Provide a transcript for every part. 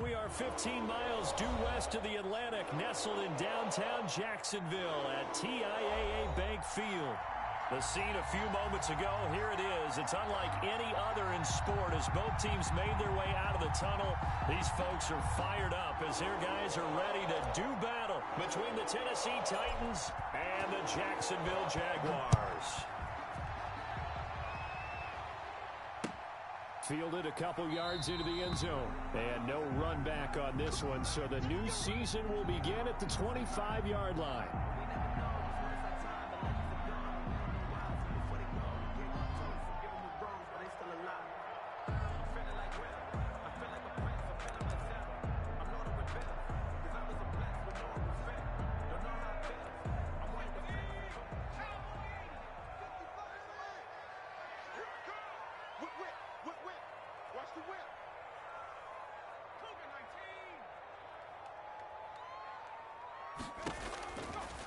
we are 15 miles due west of the Atlantic, nestled in downtown Jacksonville at TIAA Bank Field. The scene a few moments ago, here it is. It's unlike any other in sport as both teams made their way out of the tunnel. These folks are fired up as their guys are ready to do battle between the Tennessee Titans and the Jacksonville Jaguars. Fielded a couple yards into the end zone. And no run back on this one, so the new season will begin at the 25-yard line.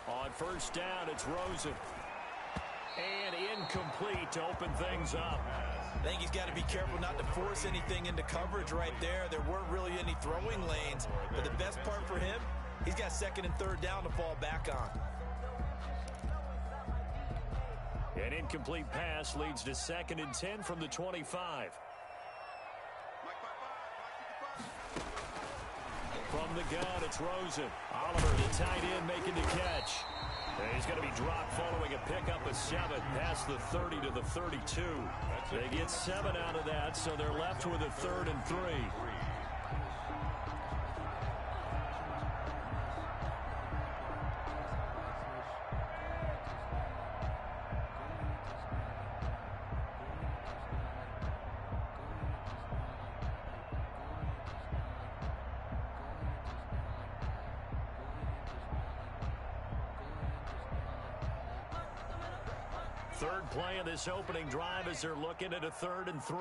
On first down, it's Rosen. And incomplete to open things up. I think he's got to be careful not to force anything into coverage right there. There weren't really any throwing lanes. But the best part for him, he's got second and third down to fall back on. An incomplete pass leads to 2nd and 10 from the 25. From the gun, it's Rosen. Oliver, the tight end, making the catch. And he's going to be dropped following a pickup of 7 past the 30 to the 32. They get 7 out of that, so they're left with a 3rd and 3. Third play of this opening drive as they're looking at a 3rd and 3.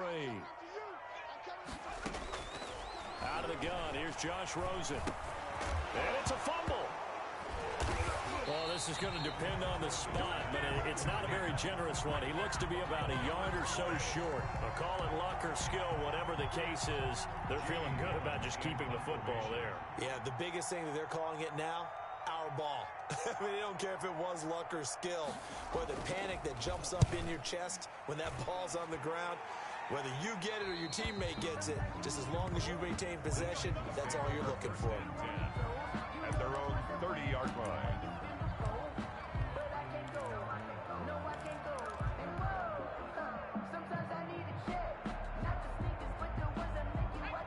Out of the gun, here's Josh Rosen. And it's a fumble. Well, this is going to depend on the spot, but it's not a very generous one. He looks to be about a yard or so short. But call it luck or skill, whatever the case is, they're feeling good about just keeping the football there. Yeah, the biggest thing that they're calling it now, our ball. I mean, they don't care if it was luck or skill. Boy, the panic that jumps up in your chest when that ball's on the ground, whether you get it or your teammate gets it, just as long as you maintain possession, that's all you're looking for. At their own 30-yard line.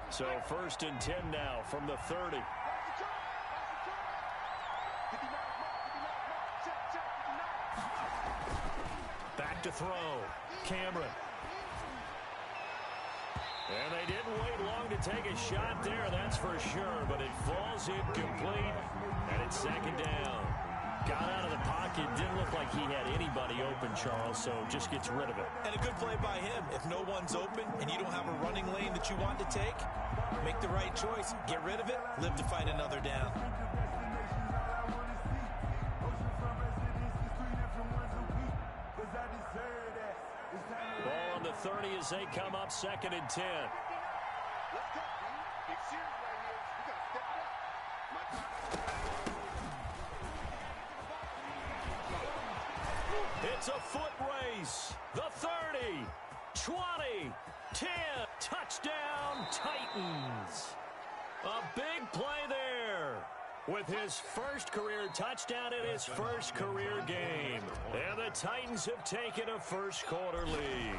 So 1st and 10 now from the 30. Back to throw. Cameron. And they didn't wait long to take a shot there, that's for sure. But it falls incomplete, and it's 2nd down. Got out of the pocket. Didn't look like he had anybody open, Charles, so just gets rid of it. And a good play by him. If no one's open and you don't have a running lane that you want to take, make the right choice. Get rid of it. Live to fight another down. Ball on the 30 as they come up 2nd and 10. It's a foot race. The 30, 20, 10. Touchdown, Titans. A big play there. With his first career touchdown in his first career game. And the Titans have taken a first-quarter lead.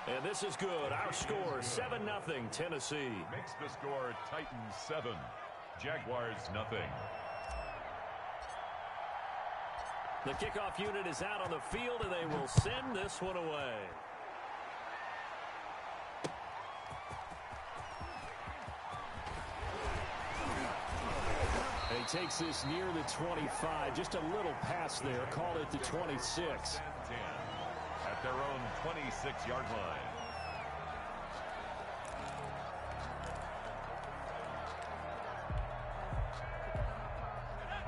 And this is good. Our score, 7-0, Tennessee. Makes the score Titans 7, Jaguars 0. The kickoff unit is out on the field, and they will send this one away. He takes this near the 25. Just a little pass there. Call it the 26. At their own 26-yard line.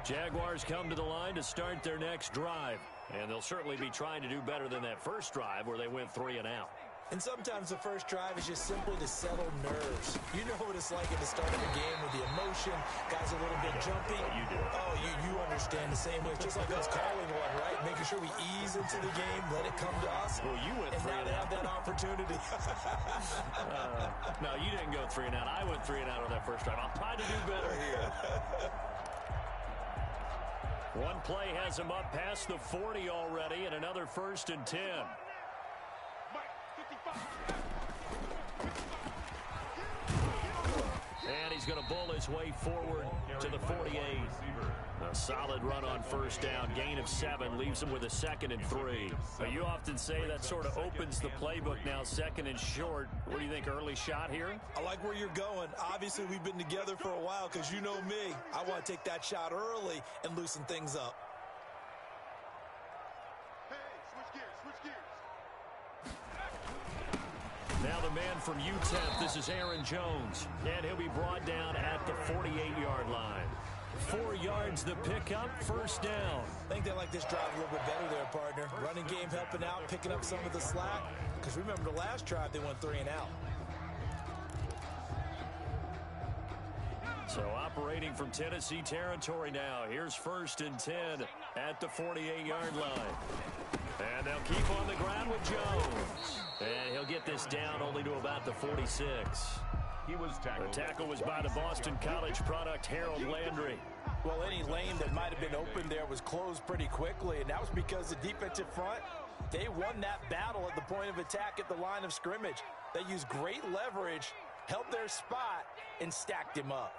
Jaguars come to the line to start their next drive. And they'll certainly be trying to do better than that first drive where they went 3 and out. And sometimes the first drive is just simply to settle nerves. You know what it's like at the start of a game with the emotion, guys a little bit jumpy. You do. Oh, you understand the same way. It's just like us calling one, right? Making sure we ease into the game, let it come to us. Well, you went and 3 now and they out. have that opportunity. No, you didn't go 3 and out. I went 3 and out on that first drive. I'll try to do better here. One play has him up past the 40 already, and another 1st and 10. And he's going to bull his way forward to the 48. A solid run on 1st down. Gain of 7 leaves him with a 2nd and 3. But you often say that sort of opens the playbook now, 2nd and short. What do you think, early shot here? I like where you're going. Obviously, we've been together for a while because you know me. I want to take that shot early and loosen things up. Now the man from UTEP, this is Aaron Jones. And he'll be brought down at the 48-yard line. 4 yards the pickup, 1st down. I think they like this drive a little bit better there, partner. Running game helping out, picking up some of the slack. Because remember the last drive, they went 3 and out. So operating from Tennessee territory now. Here's 1st and 10 at the 48-yard line. And they'll keep on the ground with Jones. And he'll get this down only to about the 46. He was tackled. The tackle was by the Boston College product, Harold Landry. Well, any lane that might have been open there was closed pretty quickly, and that was because the defensive front, they won that battle at the point of attack at the line of scrimmage. They used great leverage, held their spot, and stacked him up.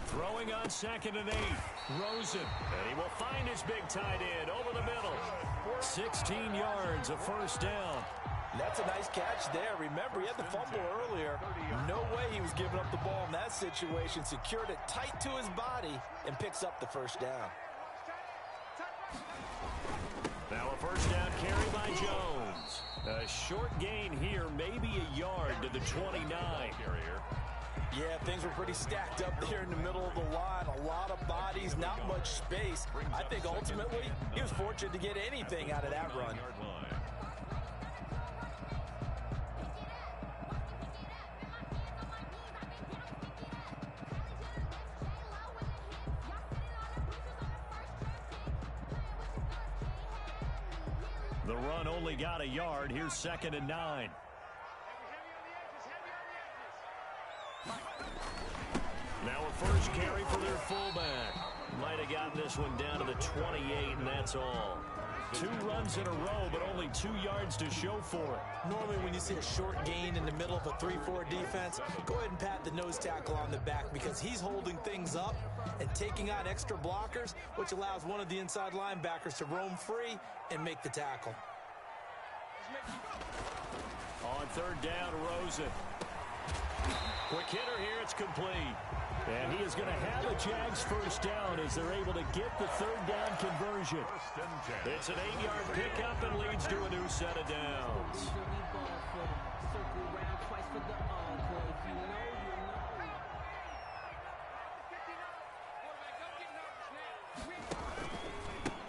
Throwing on 2nd and 8. Rosen. And he will find his big tight end over the middle. 16 yards, a 1st down. That's a nice catch there. Remember, he had the fumble earlier. No way he was giving up the ball in that situation. Secured it tight to his body and picks up the 1st down. Now a 1st down carry by Jones. A short gain here, maybe a yard to the 29. Yeah, things were pretty stacked up there in the middle of the line. A lot of bodies, not much space. I think ultimately he was fortunate to get anything out of that run. The run only got a yard. Here's 2nd and 9. Now a 1st carry for their fullback. Might have gotten this one down to the 28, and that's all. 2 runs in a row, but only 2 yards to show for it. Normally when you see a short gain in the middle of a 3-4 defense, go ahead and pat the nose tackle on the back because he's holding things up and taking on extra blockers, which allows one of the inside linebackers to roam free and make the tackle. On 3rd down, Rosen. Quick hitter here, it's complete. And he is going to have a Jags 1st down as they're able to get the 3rd down conversion. It's an 8-yard pickup and leads to a new set of downs.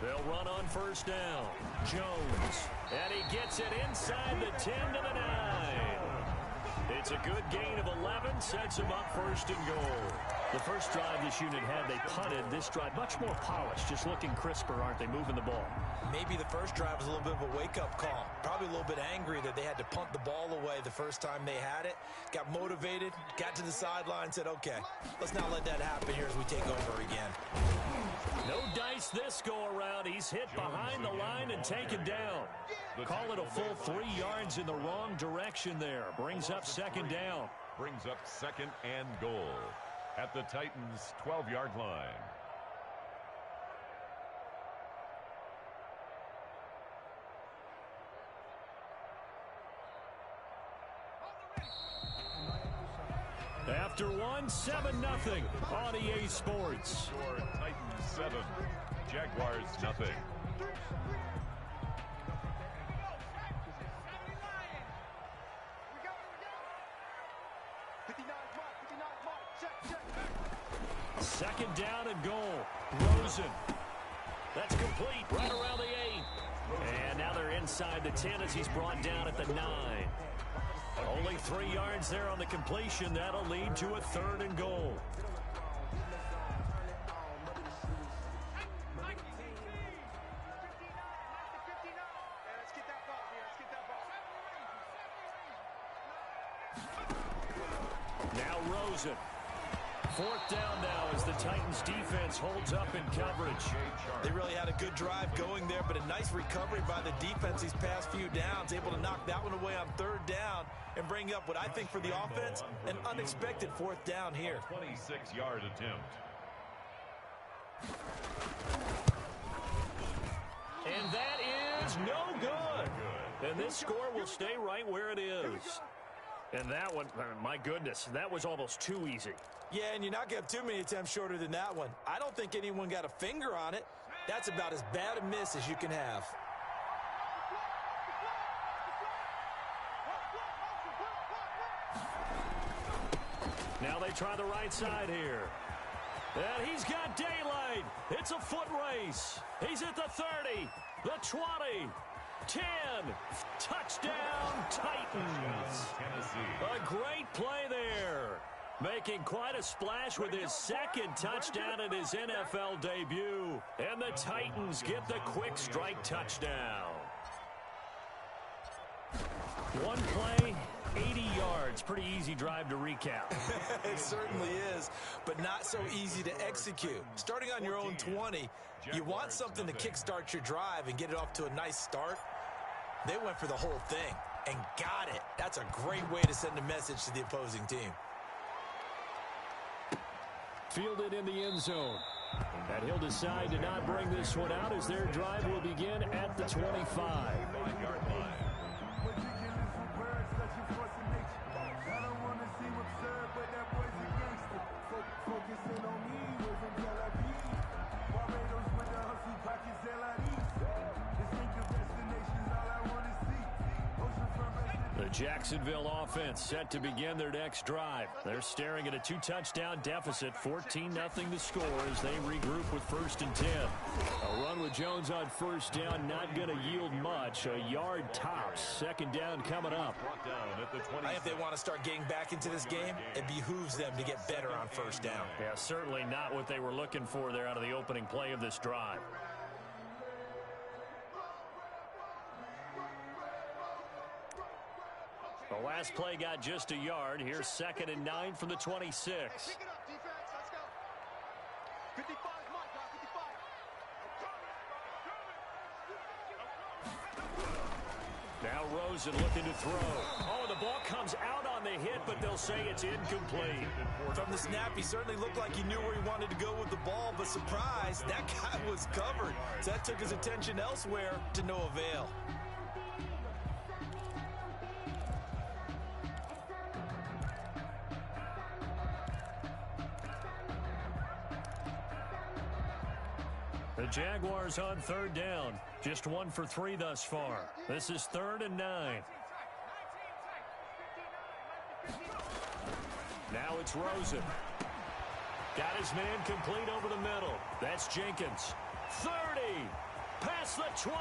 They'll run on 1st down. Jones. And he gets it inside the 10 to the 9. It's a good gain of 11, sets him up 1st and goal. The first drive this unit had, they punted. This drive, much more polished, just looking crisper, aren't they, moving the ball? Maybe the first drive was a little bit of a wake-up call. Probably a little bit angry that they had to punt the ball away the first time they had it. Got motivated, got to the sideline, said, okay, let's not let that happen here as we take over again. No dice this go-around. He's hit behind the line and taken down. Call it a full 3 yards in the wrong direction there. Brings up 2nd down. Brings up 2nd and goal at the Titans' 12-yard line. After one, 7-0 on EA Sports. Score Titans 7, Jaguars nothing. Second down and goal. Rosen. That's complete right around the 8. And now they're inside the 10 as he's brought down at the 9. Only 3 yards there on the completion. That'll lead to a 3rd and goal. Now Rosen. 4th down now as the Titans defense holds up in coverage. They really had a good drive going there, but a nice recovery by the defense these past few downs, able to knock that one away on 3rd down and bring up what I think for the offense, an unexpected 4th down here. 26-yard attempt. And that is no good. And this score will stay right where it is. And that one, my goodness, that was almost too easy. Yeah, and you're not going to have too many attempts shorter than that one. I don't think anyone got a finger on it. That's about as bad a miss as you can have. Now they try the right side here. And he's got daylight. It's a foot race. He's at the 30, the 20, 10. Touchdown, Titans. A great play there. Making quite a splash with his 2nd touchdown in his NFL debut. And the Titans get the quick strike touchdown. One play, 80 yards. Pretty easy drive to recap. It certainly is, but not so easy to execute. Starting on your own 20, you want something to kickstart your drive and get it off to a nice start. They went for the whole thing and got it. That's a great way to send a message to the opposing team. Fielded in the end zone. And he'll decide to not bring this one out as their drive will begin at the 25. 5-yard line. The Jacksonville offense set to begin their next drive. They're staring at a 2-touchdown deficit, 14-0 to score as they regroup with 1st and 10. A run with Jones on 1st down, not going to yield much. A yard tops. 2nd down coming up. I think if they want to start getting back into this game, it behooves them to get better on 1st down. Yeah, certainly not what they were looking for there out of the opening play of this drive. The last play got just a yard. Here's 2nd and 9 from the 26. Pick it up, defense. Let's go. 55, Mike. 55. Now Rosen looking to throw. Oh, the ball comes out on the hit, but they'll say it's incomplete. From the snap, he certainly looked like he knew where he wanted to go with the ball, but surprise, that guy was covered. So that took his attention elsewhere to no avail. The Jaguars on 3rd down. Just 1 for 3 thus far. This is 3rd and 9. Now it's Rosen. Got his man complete over the middle. That's Jenkins. 30. Past the 20.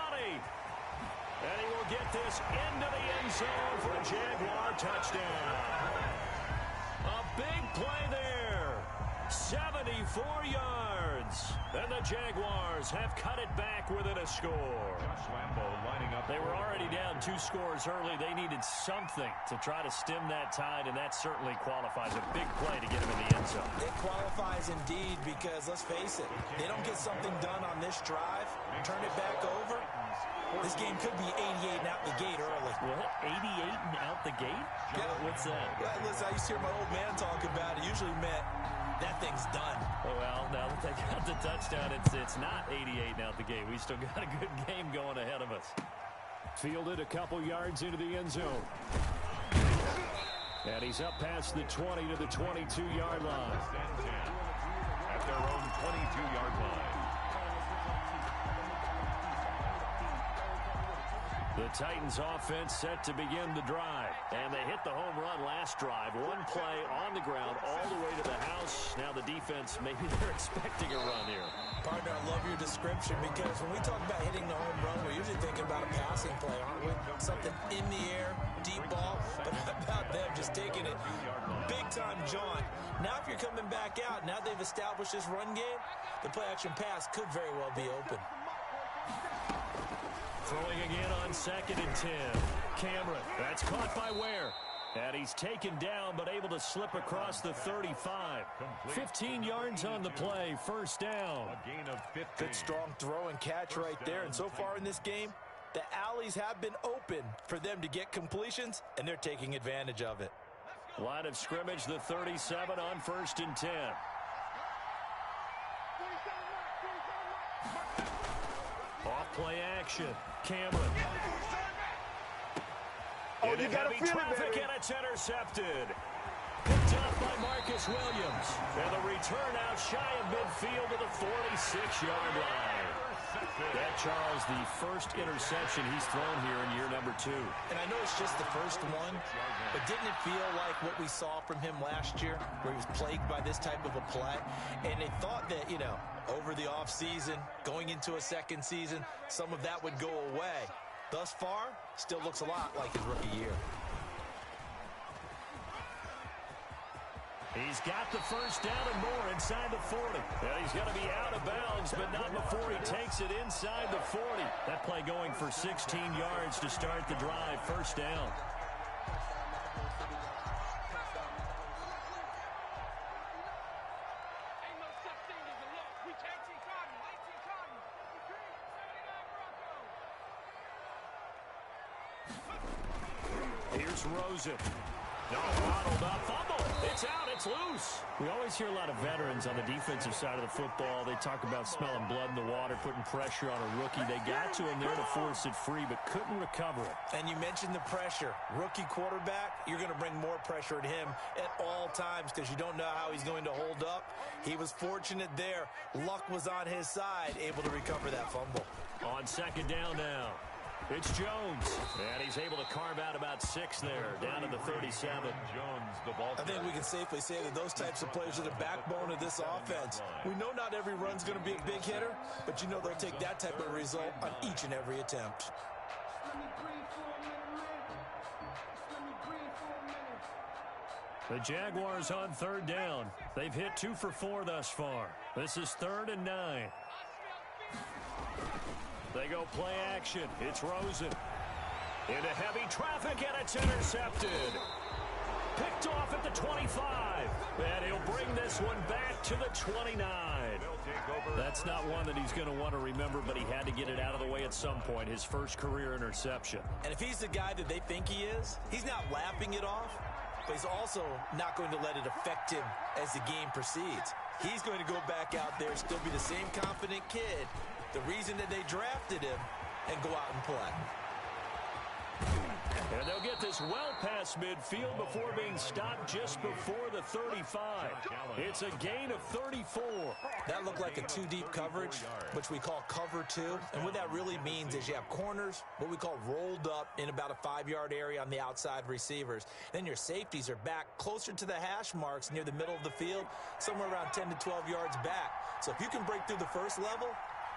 And he will get this into the end zone for a Jaguar touchdown. A big play there. 74 yards. And the Jaguars have cut it back within a score. They were already down 2 scores early. They needed something to try to stem that tide, and that certainly qualifies. A big play to get him in the end zone. It qualifies indeed because, let's face it, they don't get something done on this drive, turn it back over, this game could be 88 and out the gate early. What? 88 and out the gate? Yeah. What's that? Well, listen, I used to hear my old man talk about it. Usually meant that thing's done. Well, now that they got the touchdown, it's not 88 and out the gate. We still got a good game going ahead of us. Fielded a couple yards into the end zone. And he's up past the 20 to the 22-yard line. At their own 22-yard line. The Titans offense set to begin the drive. And they hit the home run last drive. One play on the ground all the way to the house. Now the defense, maybe they're expecting a run here. Partner, I love your description because when we talk about hitting the home run, we're usually thinking about a passing play, aren't we? Something in the air, deep ball. But how about them just taking it big-time jaunt? Now if you're coming back out, now they've established this run game, the play-action pass could very well be open. Throwing again on 2nd and 10. Cameron, that's caught by Ware. And he's taken down, but able to slip across the 35. 15 yards on the play, first down. A gain of 15. Good strong throw and catch right there. And so far in this game, the alleys have been open for them to get completions, and they're taking advantage of it. Line of scrimmage, the 37 on 1st and 10. Off play action. Cameron. Oh, Into you gotta heavy feel it, traffic, baby. and it's intercepted. Picked up by Marcus Williams. And the return out shy of midfield to the 46-yard line. That, Charles, the first interception he's thrown here in year number 2. And I know it's just the first one, but didn't it feel like what we saw from him last year, where he was plagued by this type of a play? And they thought that, you know, over the offseason, going into a second season, some of that would go away. Thus far, still looks a lot like his rookie year. He's got the first down and more inside the 40. And he's going to be out of bounds, but not before he takes it inside the 40. That play going for 16 yards to start the drive. First down. Here's Rosen. No, bottled up, fumble. It's out, it's loose. We always hear a lot of veterans on the defensive side of the football. They talk about smelling blood in the water, putting pressure on a rookie. They got to him there to force it free, but couldn't recover it. And you mentioned the pressure. Rookie quarterback, you're going to bring more pressure at him at all times because you don't know how he's going to hold up. He was fortunate there. Luck was on his side, able to recover that fumble. On 2nd down now. It's Jones, and he's able to carve out about 6 there, down to the 37. Jones, the ball. I think we can safely say that those types of players are the backbone of this offense. We know not every run's going to be a big hitter, but you know they'll take that type of result on each and every attempt. The Jaguars on 3rd down. They've hit 2 for 4 thus far. This is 3rd and 9. They go play action. It's Rosen. Into heavy traffic, and it's intercepted. Picked off at the 25. And he'll bring this one back to the 29. That's not one that he's going to want to remember, but he had to get it out of the way at some point. His first career interception. And if he's the guy that they think he is, he's not laughing it off, but he's also not going to let it affect him as the game proceeds. He's going to go back out there, still be the same confident kid, the reason that they drafted him, and go out and play. And they'll get this well past midfield before being stopped just before the 35. It's a gain of 34. That looked like a 2-deep coverage, which we call cover 2. And what that really means is you have corners, what we call rolled up in about a 5-yard area on the outside receivers. Then your safeties are back closer to the hash marks near the middle of the field, somewhere around 10 to 12 yards back. So if you can break through the first level,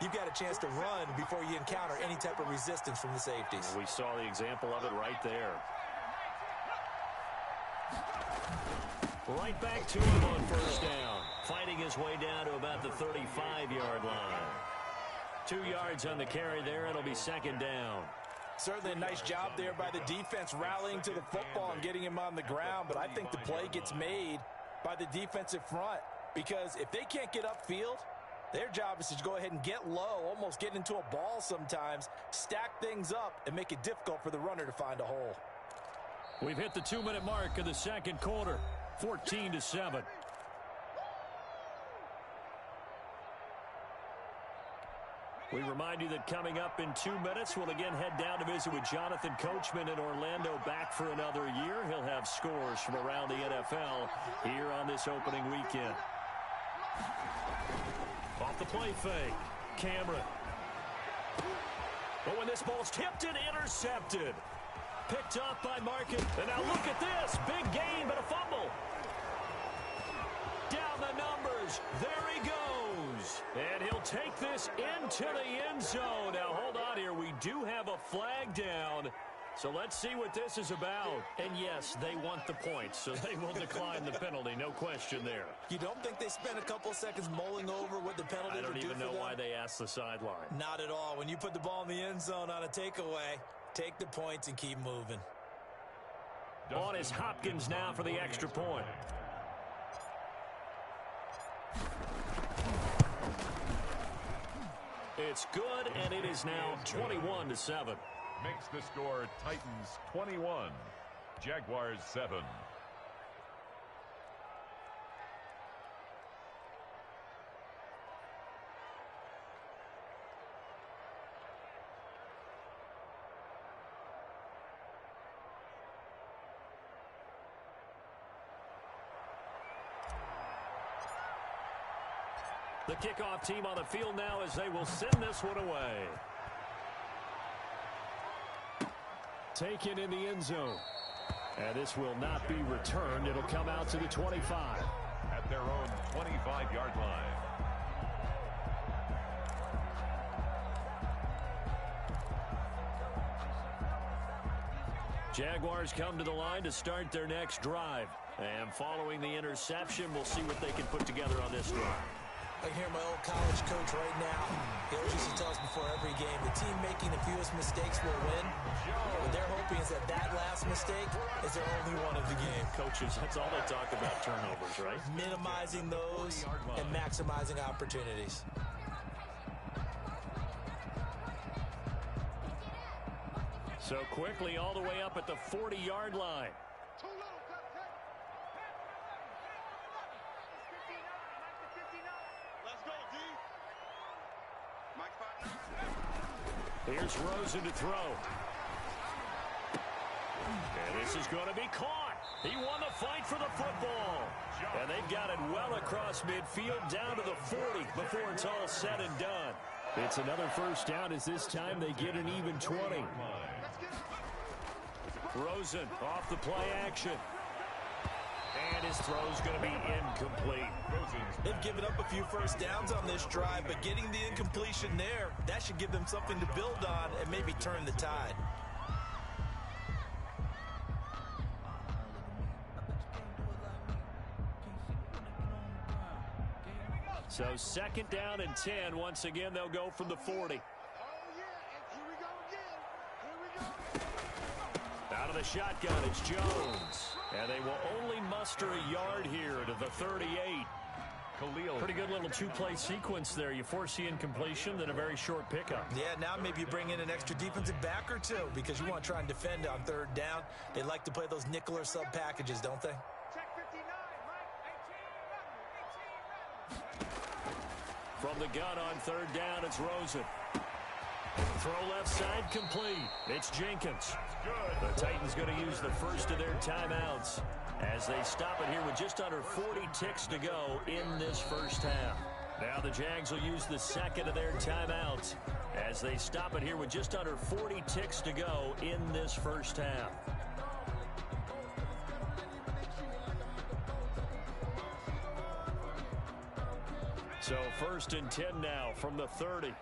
you've got a chance to run before you encounter any type of resistance from the safeties. We saw the example of it right there. Right back to him on first down. Fighting his way down to about the 35-yard line. 2 yards on the carry there. It'll be 2nd down. Certainly a nice job there by the defense rallying to the football and getting him on the ground, but I think the play gets made by the defensive front because if they can't get upfield, their job is to go ahead and get low, almost get into a ball sometimes, stack things up, and make it difficult for the runner to find a hole. We've hit the 2-minute mark of the second quarter, 14-7. We remind you that coming up in 2 minutes, we'll again head down to visit with Jonathan Coachman in Orlando, back for another year. He'll have scores from around the NFL here on this opening weekend. Off the play fake, Cameron. But when this ball's tipped and intercepted. Picked off by Marcus. And now look at this. Big gain, but a fumble. Down the numbers. There he goes. And he'll take this into the end zone. Now, hold on here. We do have a flag down. So let's see what this is about. And yes, they want the points, so they will decline the penalty. No question there. You don't think they spent a couple seconds mulling over what the penalty would do for them? I don't even know why they asked the sideline. Not at all. When you put the ball in the end zone on a takeaway, take the points and keep moving. On is Hopkins now for the extra point. It's good, and it is now 21-7. Makes the score Titans 21, Jaguars 7. The kickoff team on the field now as they will send this one away. Taken in the end zone. And this will not be returned. It'll come out to the 25. At their own 25-yard line. Jaguars come to the line to start their next drive. And following the interception, we'll see what they can put together on this drive. I hear my old college coach right now. He always used to tell us before every game, the team making the fewest mistakes will win. What they're hoping is that that last mistake is their only one of the game. Coaches, that's all they talk about, turnovers, right? Minimizing those and maximizing opportunities. So quickly all the way up at the 40-yard line. Here's Rosen to throw. And this is going to be caught. He won the fight for the football. And they've got it well across midfield down to the 40 before it's all said and done. It's another first down as this time they get an even 20. Rosen off the play action. And his throw's going to be incomplete. They've given up a few first downs on this drive, but getting the incompletion there, that should give them something to build on and maybe turn the tide. So second down and 10. Once again, they'll go from the 40. Out of the shotgun, it's Jones. And they will only muster a yard here to the 38. Khalil. Pretty good little two-play sequence there. You force the incompletion, then a very short pickup. Yeah, now maybe you bring in an extra defensive back or two because you want to try and defend on third down. They like to play those nickel or sub packages, don't they? From the gun on third down, it's Rosen. Throw left side complete. It's Jenkins. The Titans going to use the first of their timeouts as they stop it here with just under 40 ticks to go in this first half. Now the Jags will use the second of their timeouts as they stop it here with just under 40 ticks to go in this first half. So first and 10 now from the 30.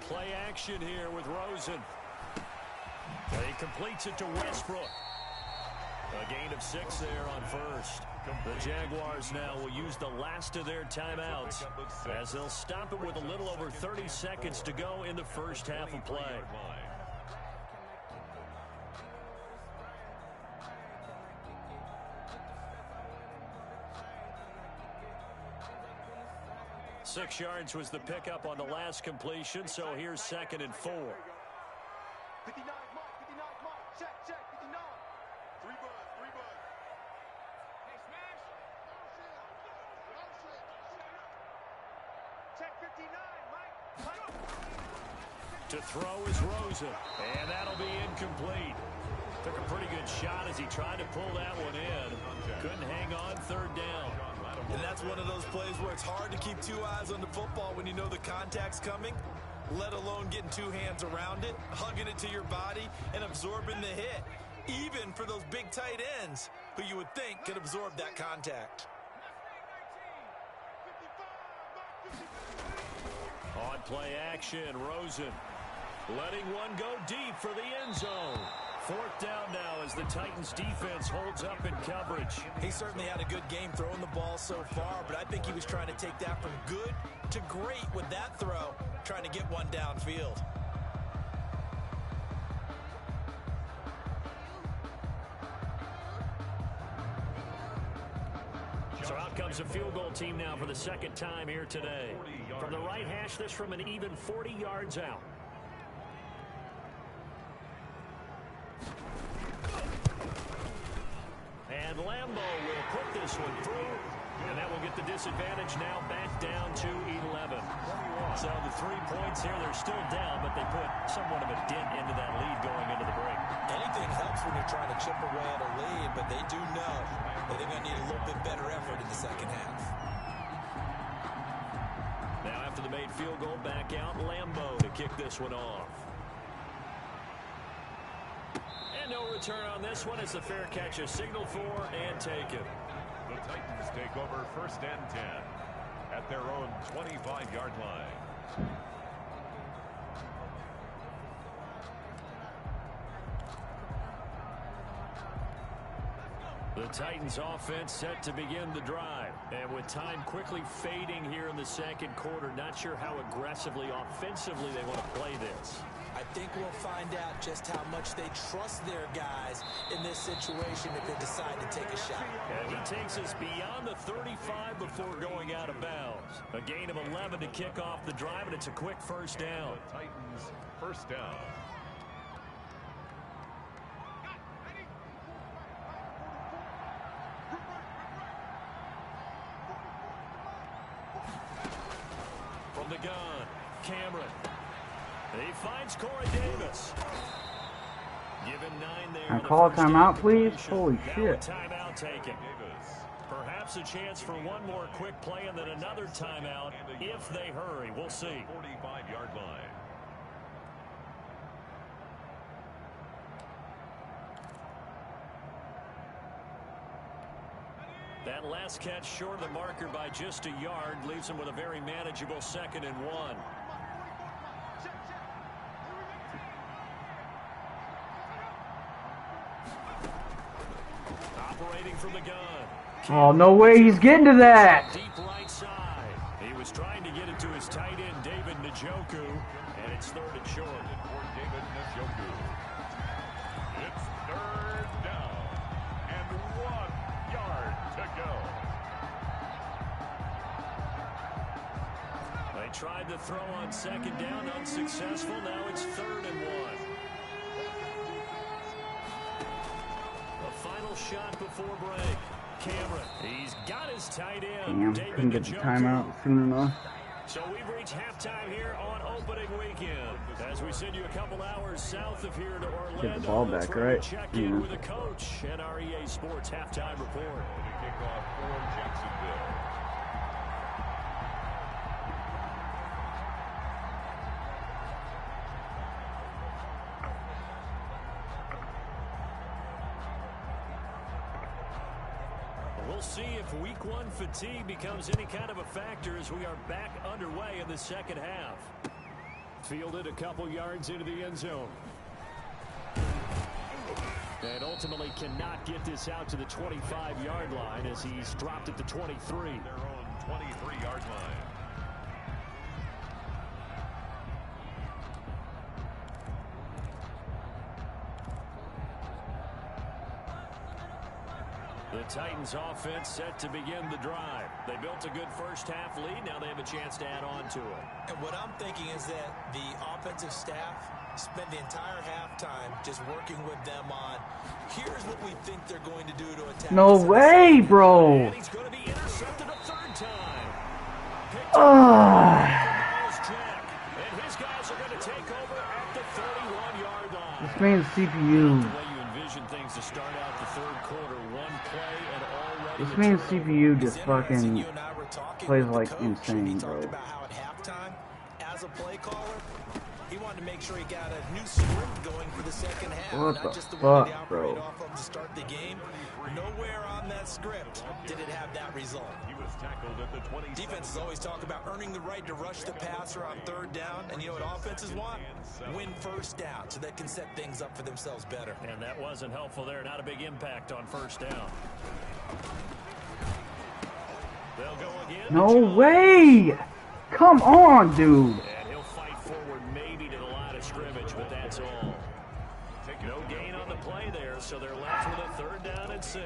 Play action here with Rosen. He completes it to Westbrook. A gain of 6 there on first. The Jaguars now will use the last of their timeouts as they'll stop it with a little over 30 seconds to go in the first half of play. 6 yards was the pickup on the last completion, so here's second and 4. 59, mark, 59, mark, check, 59. 3 buds, 3 buds. Hey, smash. Check 59, Mike. To throw is Rosen, and that'll be incomplete. Took a pretty good shot as he tried to pull that one in. Couldn't hang on third down. And that's one of those plays where it's hard to keep two eyes on the football when you know the contact's coming, let alone getting two hands around it, hugging it to your body, and absorbing the hit, even for those big tight ends who you would think could absorb that contact. On play action, Rosen letting one go deep for the end zone. 4th down now as the Titans defense holds up in coverage. He certainly had a good game throwing the ball so far, but I think he was trying to take that from good to great with that throw, trying to get one downfield. So out comes a field goal team now for the 2nd time here today. From the right hash, this from an even 40 yards out. And Lambo will put this one through, and that will get the disadvantage now back down to 11. So the 3 points here, they're still down, but they put somewhat of a dent into that lead going into the break. Anything helps when you're trying to chip away at a lead, but they do know that they're going to need a little bit better effort in the second half. Now after the made field goal, back out Lambo to kick this one off. And no return on this one as the fair catch is signaled for and taken. The Titans take over 1st and 10 at their own 25-yard line. The Titans offense set to begin the drive. And with time quickly fading here in the 2nd quarter, not sure how aggressively, offensively they want to play this. I think we'll find out just how much they trust their guys in this situation if they decide to take a shot. And he takes us beyond the 35 before going out of bounds. A gain of 11 to kick off the drive, and it's a quick 1st down. The Titans 1st down. From the gun, Cameron. He finds Corey Davis. Given 9 there. Can I call a timeout, please? Holy shit. Timeout taken. Perhaps a chance for one more quick play and then another timeout if they hurry. We'll see. 45-yard line. That last catch short of the marker by just a yard leaves him with a very manageable 2nd and 1. Operating from the gun. Oh, no way he's getting to that. Deep right side. He was trying to get it to his tight end, David Njoku, and it's 3rd and short. For David Njoku. It's 3rd down and 1 yard to go. They tried to throw on 2nd down, unsuccessful. Now it's 3rd and 1. A final shot before break. Cameron, he's got his tight end. Damn, couldn't get the timeout soon enough. So we've reached halftime here on opening weekend. As we send you a couple hours south of here to Orlando. Get the ball back, right? Check in with the coach at our EA Sports halftime report. The kickoff for Jacksonville. We'll see if week 1 fatigue becomes any kind of a factor as we are back underway in the 2nd half. Fielded a couple yards into the end zone. And ultimately cannot get this out to the 25-yard line as he's dropped at the 23. Their own 23-yard line. The Titans offense set to begin the drive. They built a good first half lead. Now they have a chance to add on to it. And what I'm thinking is that the offensive staff spent the entire halftime just working with them on, here's what we think they're going to do to attack. No way, bro. And he's going to be intercepted a 3rd time. Ugh. And his guys are going to take over at the 31-yard line. This man's CPU. The way you precision things to start out the third quarter. One play and already. This man's CPU just It's fucking interesting, you and I were talking plays with the like coach, and he insane, talked bro. about how at halftime, as a play caller, he wanted to make sure he got a new script going for the second half. What not the just the one fuck, that he operated bro? off of to start the game. Nowhere on that script did it have that result. He was tackled at the 20. Defenses always talk about earning the right to rush the passer on third down. And you know what offenses want? Win first down so they can set things up for themselves better. And that wasn't helpful there. Not a big impact on first down. They'll go again. No way! Come on, dude. And he'll fight forward maybe to the line of scrimmage, but that's all. No gain on the play there, so they're left with a third down and 6.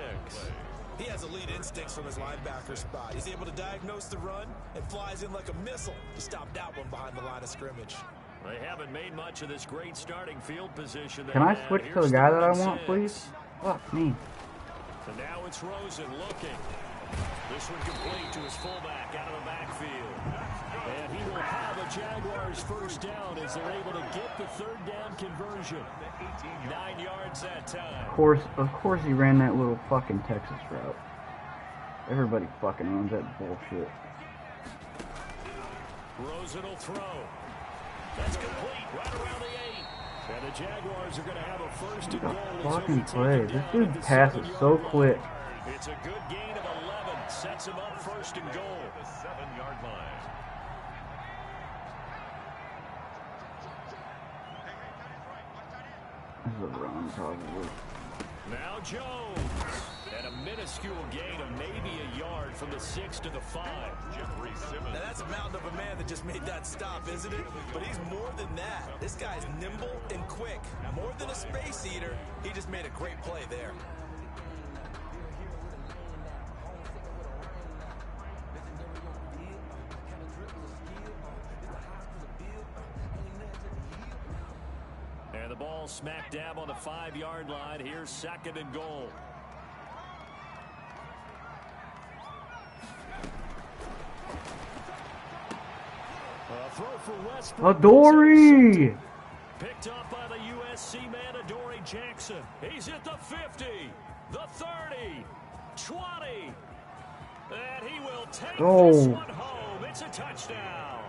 He has elite instincts from his linebacker spot. He's able to diagnose the run and flies in like a missile to stop that one behind the line of scrimmage. They haven't made much of this great starting field position. Can I switch to the guy that I want, please? Fuck me. So now it's Rosen looking. This one complete to his fullback out of the backfield. And he will have a Jaguars first down as they're able to get the third down conversion. 9 yards that time. Of course he ran that little fucking Texas route. Everybody fucking runs that bullshit. Rosen will throw. That's complete right around the 8. And the Jaguars are going to have a first and goal. Fucking play. This dude passes so quick. It's a good gain of 11. Sets him up first and goal. The 7-yard line. This is a run, probably. Now Jones. And a minuscule gain of maybe a yard from the 6 to the 5. Jeffrey Simmons. Now that's a mountain of a man that just made that stop, isn't it? But he's more than that. This guy's nimble and quick. More than a space eater, he just made a great play there. And the ball smack dab on the 5-yard line. Here's second and goal. A throw for Westbrook. Adoree! Picked up by the USC man, Adoree Jackson. He's at the 50, the 30, 20. And he will take this one home. It's a touchdown.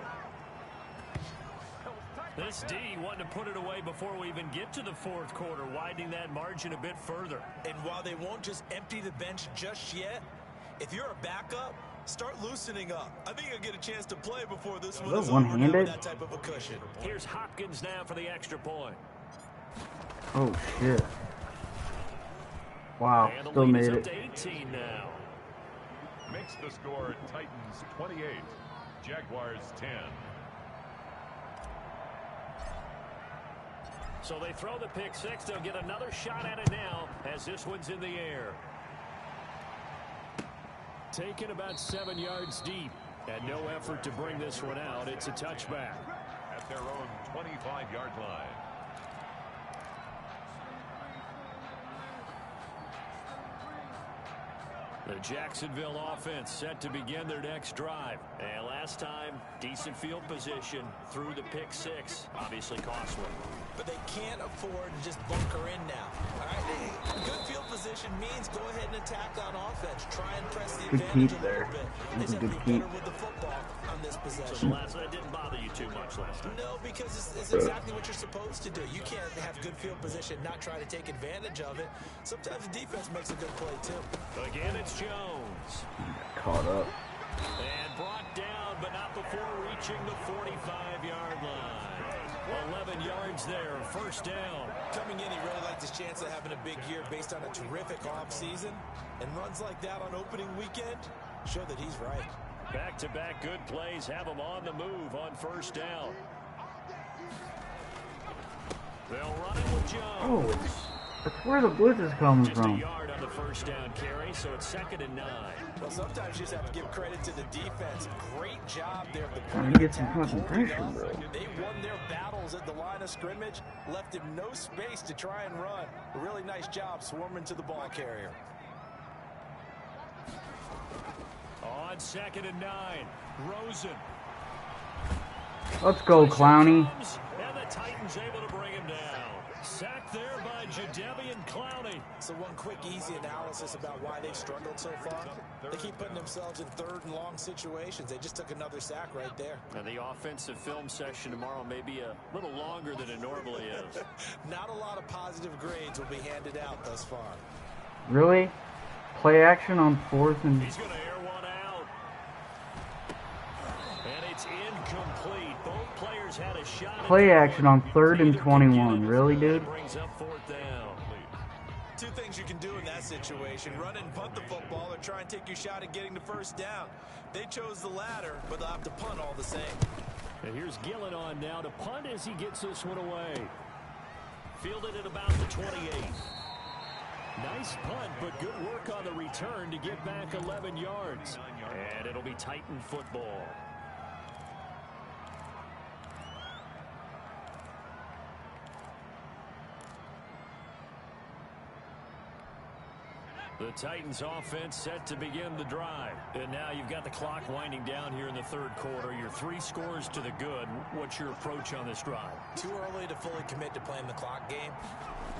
This D wanted to put it away before we even get to the fourth quarter, widening that margin a bit further. And while they won't just empty the bench just yet, if you're a backup, start loosening up. I think you'll get a chance to play before this one is over now with that type of a cushion. Here's Hopkins now for the extra point. Oh, shit. Wow, And the still lead made is up it. to 18 now. Makes the score Titans 28, Jaguars 10. So they throw the pick six. They'll get another shot at it now as this one's in the air. Taken about 7 yards deep. And no effort to bring this one out. It's a touchback. At their own 25-yard line. The Jacksonville offense set to begin their next drive. And last time, decent field position through the pick six. Obviously costly. But they can't afford to just bunker in now. All right? Good field position means go ahead and attack on offense. Try and press the Good advantage keep a there. little bit. That's They just a have to good be keep. better with the football on this So possession. that didn't bother you too much last time. No, because it's exactly what you're supposed to do. You can't have good field position, not try to take advantage of it. Sometimes the defense makes a good play, too. Again, it's Jones. Caught up. And brought down, but not before reaching the 45-yard line. 11 yards there, first down. Coming in, he really liked his chance of having a big year based on a terrific offseason. And runs like that on opening weekend show that he's right. Back-to-back good plays have him on the move on first down. They'll run it with Jones. Oh, that's where the blitz is coming Just a from. yard on the first down carry, so it's 2nd and 9. Well, sometimes you just have to give credit to the defense. Great job there. Trying to get some fucking pressure, bro. They won their battles at the line of scrimmage, left him no space to try and run. A really nice job swarming to the ball carrier. On 2nd and 9, Rosen. Let's go, Clowney. And the Titans able to bring him down. Sacked there by Jadeveon Clowney. quick, easy analysis about why they've struggled so far. They keep putting themselves in third and long situations. They just took another sack right there. And the offensive film session tomorrow may be a little longer than it normally is. Not a lot of positive grades will be handed out thus far. Really? Play action on 4th and... He's going to air one out. And it's incomplete. Both players had a shot. Play action on 3rd and 21. Really, dude? Brings up 4th down. Two things you can do in that situation: run and punt the football, or try and take your shot at getting the first down. They chose the latter, but they'll have to punt all the same. And here's Gillen on now to punt as he gets this one away. Fielded at about the 28. Nice punt, but good work on the return to get back 11 yards. And it'll be Titan football. The Titans offense set to begin the drive. And now you've got the clock winding down here in the third quarter. You're 3 scores to the good. What's your approach on this drive? Too early to fully commit to playing the clock game.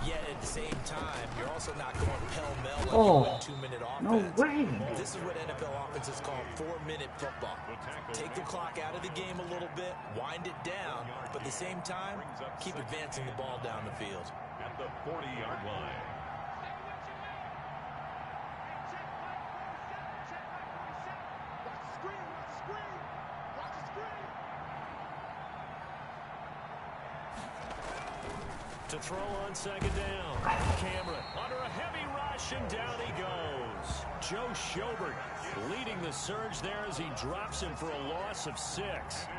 Yet at the same time, you're also not going pell-mell like you would 2-minute offense. No way. This is what NFL offenses call 4-minute football. Take the clock out of the game a little bit, wind it down, but at the same time, keep advancing the ball down the field. At the 40-yard line. To throw on second down. Cameron under a heavy rush, and down he goes. Joe Schobert leading the surge there as he drops him for a loss of 6.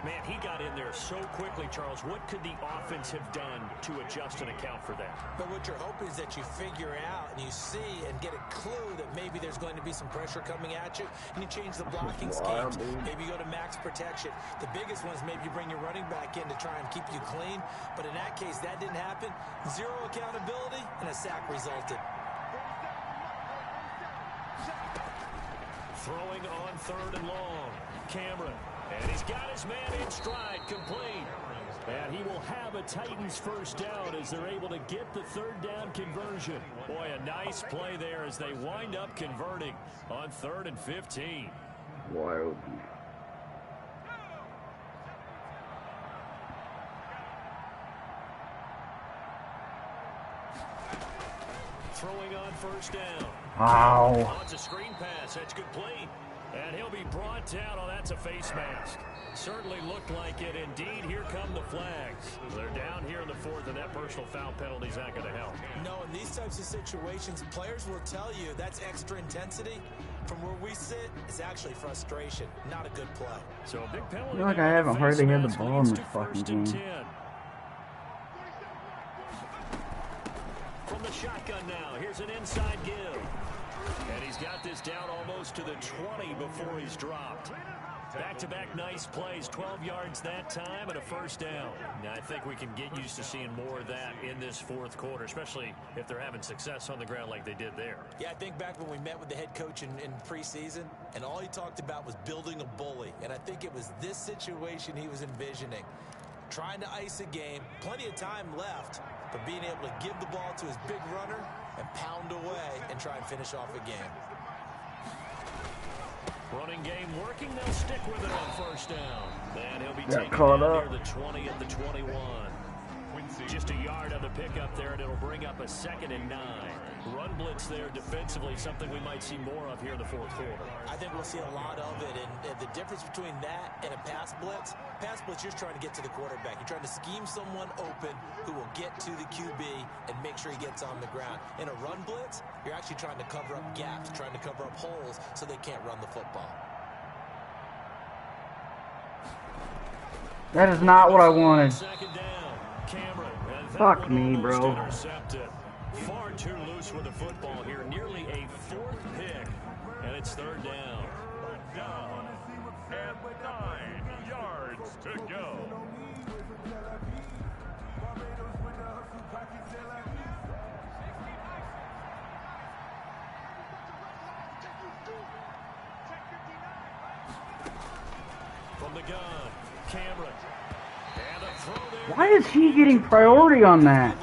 Man, he got in there so quickly, Charles. What could the offense have done to adjust and account for that? But what you're hoping is that you figure out and you see and get a clue that maybe there's going to be some pressure coming at you, and you change the blocking schemes. Maybe you go to max protection. The biggest one is maybe you bring your running back in to try and keep you clean. But in that case, that didn't happen. 0 accountability, and a sack resulted. Throwing on 3rd and long. Cameron. And he's got his man in stride, complete. And he will have a Titans first down as they're able to get the 3rd down conversion. Boy, a nice play there as they wind up converting on 3rd and 15. Wild. Throwing on 1st down. Wow. It's a screen pass. That's complete. And he'll be brought down. Oh, that's a face mask. Certainly looked like it. Indeed, here come the flags. They're down here in the 4th, and that personal foul penalty is not going to help. No, in these types of situations, players will tell you that's extra intensity. From where we sit, it's actually frustration. Not a good play. So a big penalty. I feel like I haven't hardly had the ball in this fucking game. From the shotgun now, here's an inside give. And he's got this down almost to the 20 before he's dropped. Back-to-back nice plays, 12 yards that time and a first down. Now, I think we can get used to seeing more of that in this 4th quarter, especially if they're having success on the ground like they did there. Yeah, I think back when we met with the head coach in preseason, and all he talked about was building a bully. And I think it was this situation he was envisioning. Trying to ice a game, plenty of time left, but being able to give the ball to his big runner and pound away and try and finish off a game. Running game working. They'll stick with it on 1st down. Then he'll be taken caught down up near the 20 at the 21. Just a yard on the pickup there, and it'll bring up a 2nd and 9. Run blitz there defensively, something we might see more of here in the 4th quarter. I think we'll see a lot of it, and the difference between that and a pass blitz, you're trying to get to the quarterback. You're trying to scheme someone open who will get to the QB and make sure he gets on the ground. In a run blitz, you're actually trying to cover up gaps, trying to cover up holes so they can't run the football. That is not what I wanted. 2nd down. Cameron. Fuck me, bro. Intercepted. Far too loose with the football here. Nearly a 4th pick. And it's 3rd down. Down. And 9 yards to go. From the gun, Cameron. And a throw there. Why is he getting priority on that?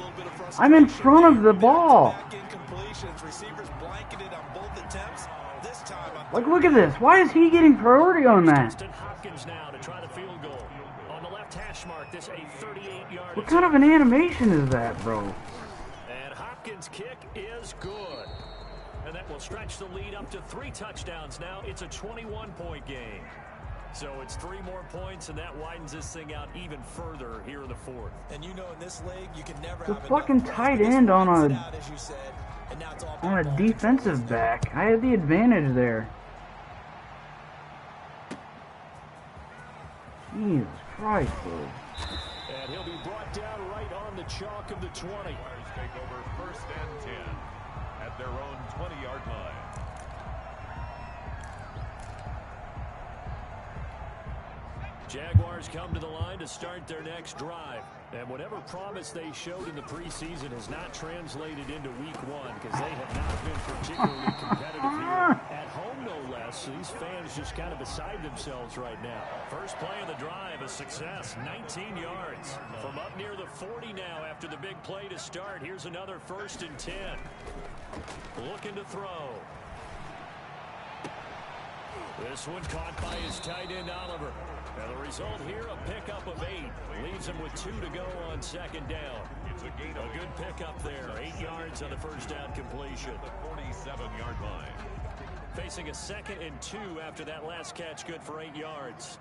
I'm in front of the ball. Incompletions, receivers Like, look at this. Why is he getting priority on that? Hopkins now to try the field goal. On the left hash mark, this a 38-yard. What kind of an animation is that, bro? And Hopkins' kick is good. And that will stretch the lead up to 3 touchdowns now. It's a 21-point game. So it's 3 more points, and that widens this thing out even further here in the 4th. And you know, in this league, you can never The have fucking tight end on a defensive now. back. I had the advantage there. Jesus Christ, dude. And he'll be brought down right on the chalk of the 20. Jaguars take over 1st and 10 at their own 20-yard line. Jaguars come to the line to start their next drive. And whatever promise they showed in the preseason has not translated into week 1 because they have not been particularly competitive here. At home, no less. So these fans just kind of beside themselves right now. First play of the drive, a success. 19 yards. From up near the 40 now after the big play to start. Here's another 1st and 10. Looking to throw. This one caught by his tight end, Oliver. And the result here, a pickup of 8. Leaves him with 2 to go on 2nd down. It's a gain of a good pickup there. 8 yards on the 1st down completion. The 47-yard line. Facing a 2nd and 2 after that last catch, good for 8 yards.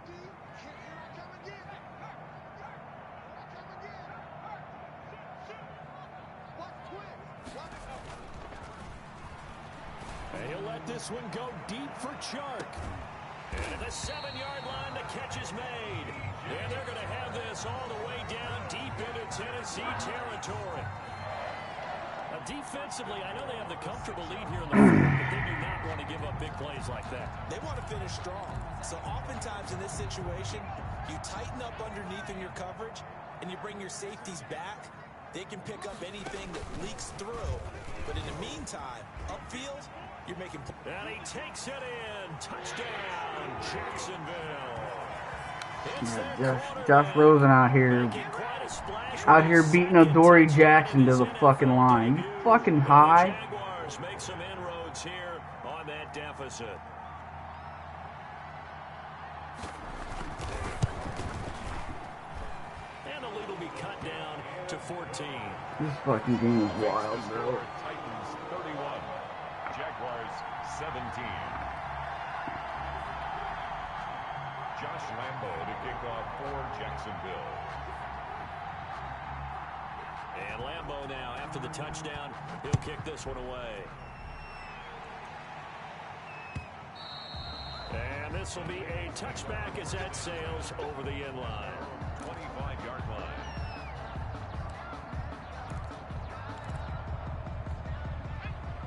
And he'll let this one go deep for Chark. And at the 7-yard line, the catch is made. And they're going to have this all the way down deep into Tennessee territory. Now, defensively, I know they have the comfortable lead here in the 4th, but they do not want to give up big plays like that. They want to finish strong. So oftentimes in this situation, you tighten up underneath in your coverage, and you bring your safeties back. They can pick up anything that leaks through. But in the meantime, upfield, you're making... And he takes it in. Touchdown, Jacksonville. Josh Rosen out here beating Adoree Jackson to the fucking line. You fucking high. Jaguars make some inroads here on that deficit. And the lead will be cut down to 14. This fucking game is wild, bro. Titans 31, Jaguars 17. Josh Lambo to kick off for Jacksonville. And Lambo now, after the touchdown, he'll kick this one away. And this will be a touchback as that sails over the end line. 25-yard line.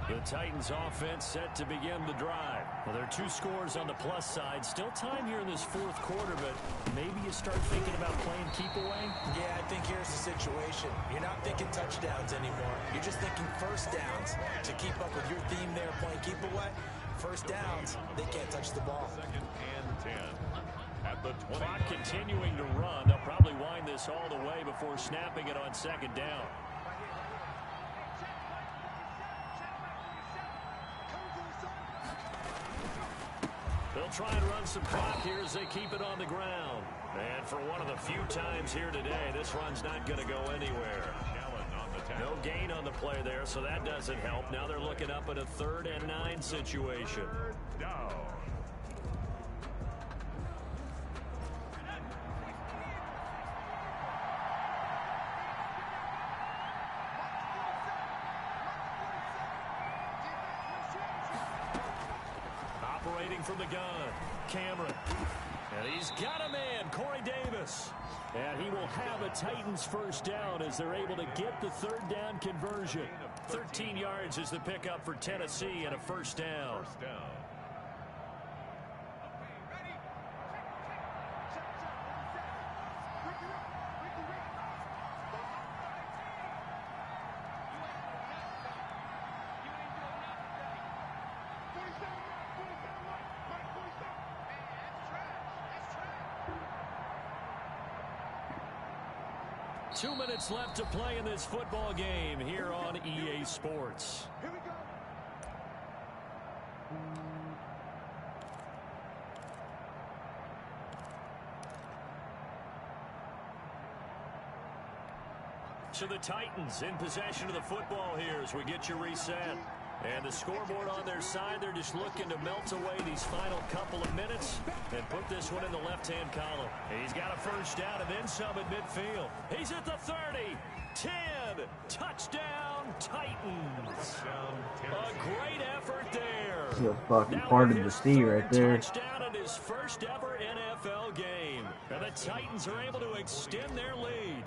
The Titans offense set to begin the drive. Well, there are 2 scores on the plus side. Still time here in this 4th quarter, but maybe you start thinking about playing keep away? Yeah, I think here's the situation. You're not thinking touchdowns anymore. You're just thinking 1st downs. To keep up with your theme there, playing keep away, 1st downs, they can't touch the ball. 2nd and 10 at the 20. Clock continuing to run. They'll probably wind this all the way before snapping it on 2nd down. They'll try and run some clock here as they keep it on the ground. And for one of the few times here today, this run's not going to go anywhere. No gain on the play there, so that doesn't help. Now they're looking up at a 3rd and 9 situation. Down. Operating from the gun, Cameron. And he's got a man, Corey Davis. And he will have a Titans 1st down as they're able to get the 3rd down conversion. 13 yards is the pickup for Tennessee and a 1st down. First down. Two minutes left to play in this football game here on EA Sports. So the Titans in possession of the football here as we get you reset. And the scoreboard on their side, they're just looking to melt away these final couple of minutes and put this one in the left-hand column. He's got a first down and then some at midfield. He's at the 30, 10, touchdown Titans. A great effort there. He's a fucking parted the sea right there. Touchdown in his first ever NFL game. And the Titans are able to extend their lead.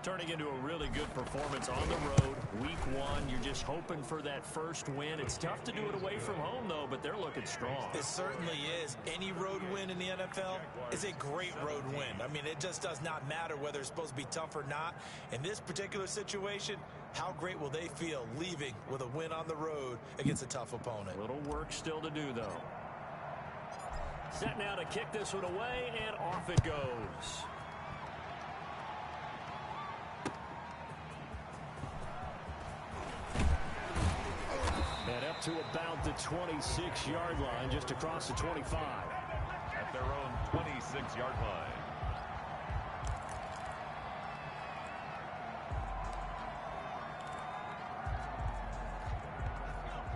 Turning into a really good performance on the road. Week 1, you're just hoping for that first win. It's tough to do it away from home, though, but they're looking strong. It certainly is. Any road win in the NFL is a great road win. I mean, it just does not matter whether it's supposed to be tough or not. In this particular situation, how great will they feel leaving with a win on the road against a tough opponent? Little work still to do, though. Set now to kick this one away, and off it goes. And up to about the 26-yard line, just across the 25. At their own 26-yard line.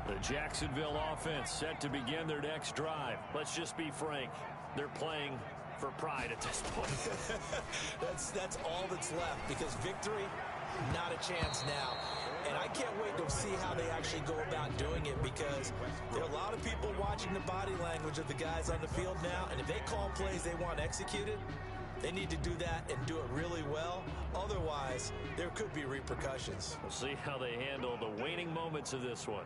The Jacksonville offense set to begin their next drive. Let's just be frank. They're playing for pride at this point. That's all that's left, because victory, not a chance now. And I can't wait to see how they actually go about doing it, because there are a lot of people watching the body language of the guys on the field now, and if they call plays they want executed, they need to do that and do it really well. Otherwise, there could be repercussions. We'll see how they handle the waning moments of this one.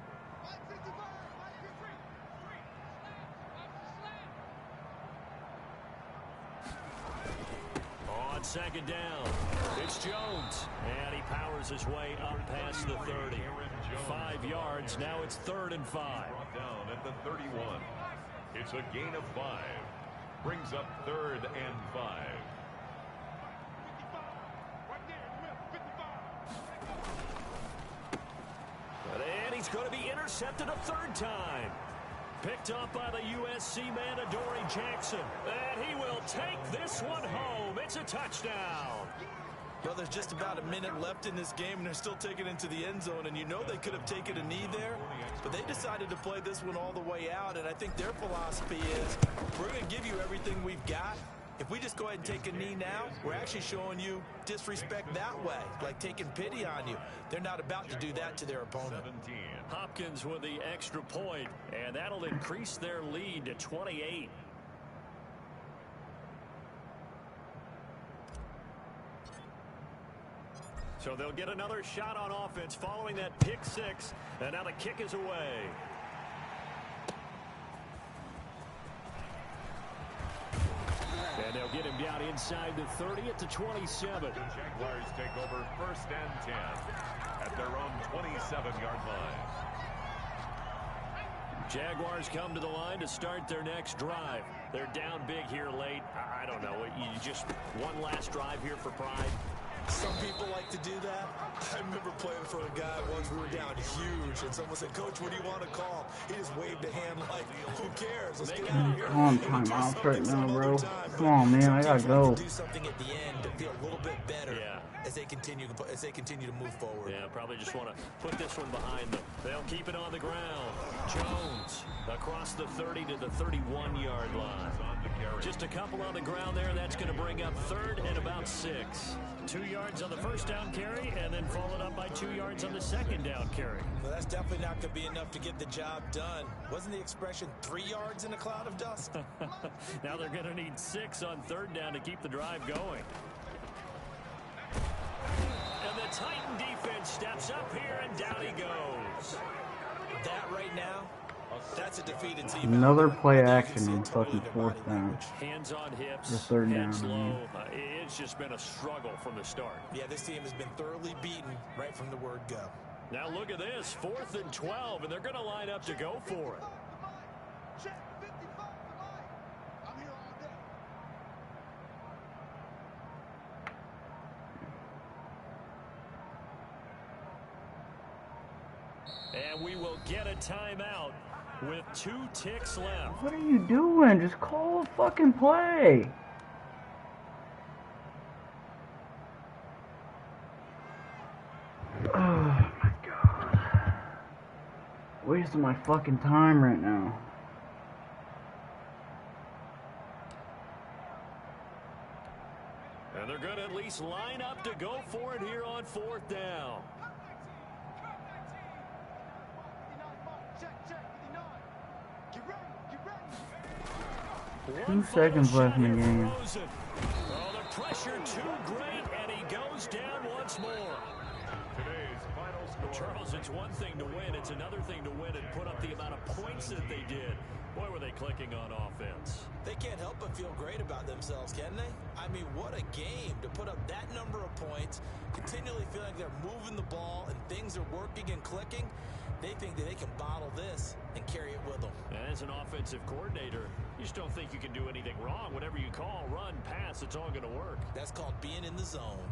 On second down, it's Jones, and he powers his way up past the 30. 5 yards, now it's 3rd and 5. Brought down at the 31. It's a gain of 5. Brings up 3rd and 5. And he's going to be intercepted a 3rd time. Picked up by the USC man, Adoree Jackson. And he will take this one home. It's a touchdown. Well, there's just about a minute left in this game, and they're still taking it into the end zone. And you know they could have taken a knee there, but they decided to play this one all the way out. And I think their philosophy is, we're going to give you everything we've got. If we just go ahead and take a knee now, we're actually showing you disrespect that way, like taking pity on you. They're not about to do that to their opponent. 17. Hopkins with the extra point, and that'll increase their lead to 28. So they'll get another shot on offense following that pick 6, and now the kick is away. And they'll get him down inside the 30 at the 27. The Jaguars take over 1st and 10 at their own 27-yard line. Jaguars come to the line to start their next drive. They're down big here late. I don't know. You just one last drive here for pride. Some people like to do that. I remember playing for a guy once. We were down huge, and someone said, "Coach, what do you want to call?" He just waved a hand like, "Who cares? Let's get out of here." Come on, timeouts right now, bro. Come on, man. I gotta go. Do something at the end to feel a little bit better. Yeah. As they continue to move forward. Yeah, probably just want to put this one behind them. They'll keep it on the ground. Jones across the 30 to the 31-yard line. Just a couple on the ground there. That's going to bring up 3rd and about 6. 2 yards on the first down carry, and then followed up by 2 yards on the second down carry. Well, that's definitely not going to be enough to get the job done. Wasn't the expression 3 yards in a cloud of dust? Now they're going to need 6 on 3rd down to keep the drive going. And the Titan defense steps up here, and down he goes. That right now, that's a defeated team. Another play action on fucking 4th down. Hands on hips, The 3rd heads down. low. It's just been a struggle from the start. Yeah, this team has been thoroughly beaten right from the word go. Now look at this, 4th and 12, and they're going to line up to go for it. Check 55 for life. I'm here all day. And we will get a timeout with 2 ticks left. What are you doing? Just call a fucking play. Wasting my fucking time right now. And they're going to at least line up to go for it here on 4th down. Get ready, get ready. 2 seconds left in the game. Oh, the pressure too great, and he goes down once more. Today's final score. Charles, it's one thing to win. It's another thing to win and put up the amount of points that they did. Boy, were they clicking on offense. They can't help but feel great about themselves, can they? I mean, what a game to put up that number of points, continually feeling like they're moving the ball and things are working and clicking. They think that they can bottle this and carry it with them. And as an offensive coordinator, you just don't think you can do anything wrong. Whatever you call, run, pass, it's all going to work. That's called being in the zone.